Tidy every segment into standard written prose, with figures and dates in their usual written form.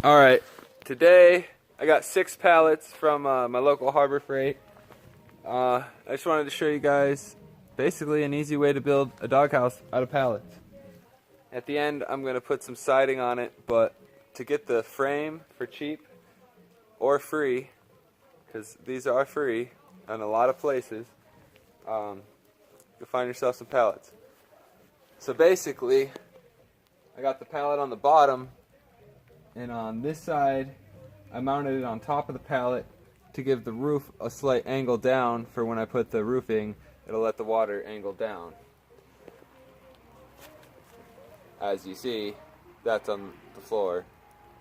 Alright, today I got 6 pallets from my local Harbor Freight. I just wanted to show you guys basically an easy way to build a doghouse out of pallets. At the end I'm going to put some siding on it, but to get the frame for cheap or free, because these are free in a lot of places, you'll find yourself some pallets. So basically, I got the pallet on the bottom, and on this side I mounted it on top of the pallet to give the roof a slight angle down for when I put the roofing. It'll let the water angle down. As you see, that's on the floor,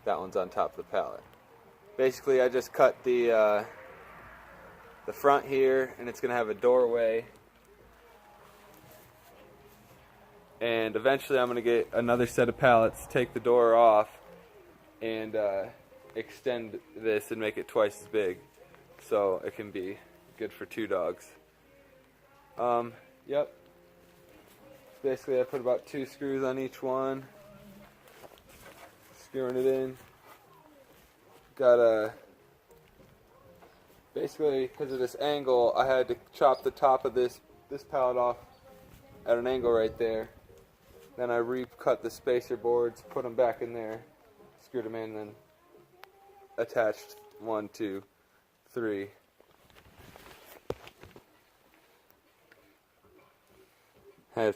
that one's on top of the pallet. Basically I just cut the front here, and it's going to have a doorway, and eventually I'm going to get another set of pallets, take the door off, and extend this and make it twice as big so it can be good for 2 dogs. Yep. Basically I put about 2 screws on each one, screwing it in. Got a, basically because of this angle I had to chop the top of this pallet off at an angle right there. Then I recut the spacer boards, put them back in there, screwed them in, and then attached 1, 2, 3. I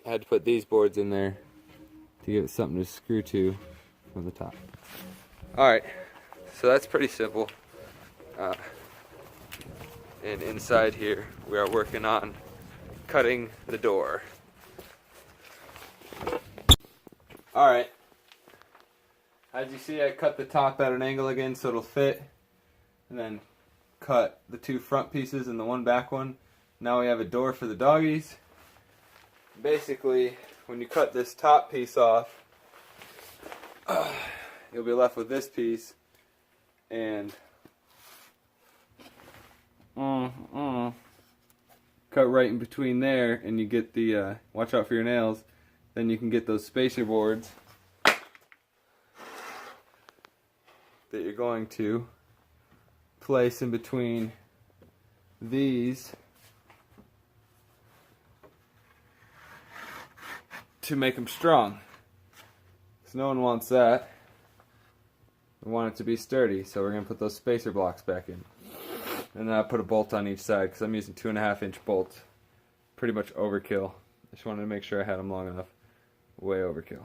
had to put these boards in there to give it something to screw to from the top. Alright, so that's pretty simple. And inside here we are working on cutting the door. Alright, as you see I cut the top at an angle again so it'll fit, and then cut the 2 front pieces and the 1 back one. Now we have a door for the doggies. Basically, when you cut this top piece off, you'll be left with this piece, and cut right in between there, and you get the, watch out for your nails, then you can get those spacer boards that you're going to place in between these to make them strong. Because no one wants that. We want it to be sturdy, so we're going to put those spacer blocks back in. And then I put a bolt on each side because I'm using 2.5-inch bolts. Pretty much overkill. I just wanted to make sure I had them long enough. Way overkill.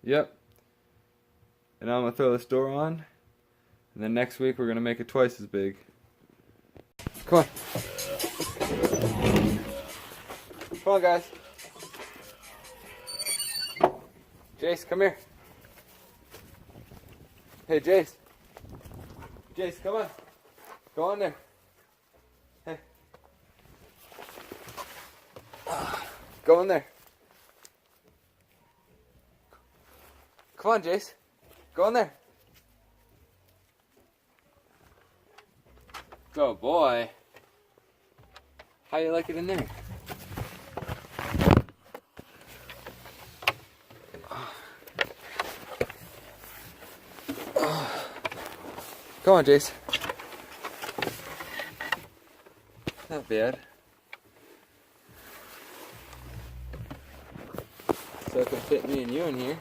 Yep. And now I'm going to throw this door on. And then next week we're going to make it twice as big. Come on. Come on, guys. Jace, come here. Hey, Jace. Jace, come on. Go on there. Hey. Go in there. Come on, Jace. Go in there. Go, boy. How you like it in there? Go on, Jace. Not bad. So it can fit me and you in here.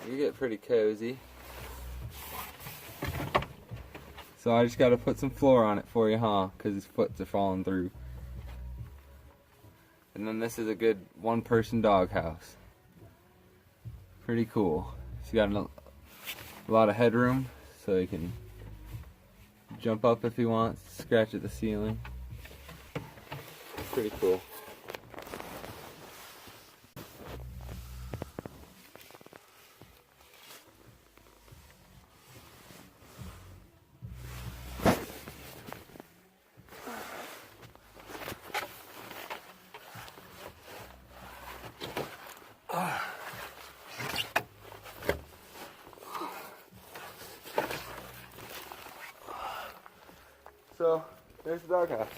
You get pretty cozy. So I just got to put some floor on it for you, huh? Because his foots are falling through. And then this is a good 1-person doghouse. Pretty cool. It's got a lot of headroom, so he can jump up if he wants, scratch at the ceiling. Pretty cool. So, there's the doghouse.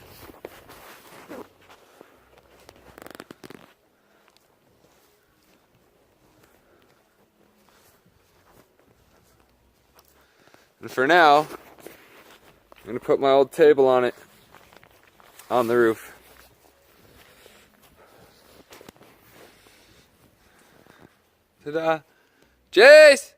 And for now, I'm going to put my old table on it, on the roof. Ta-da! Jace!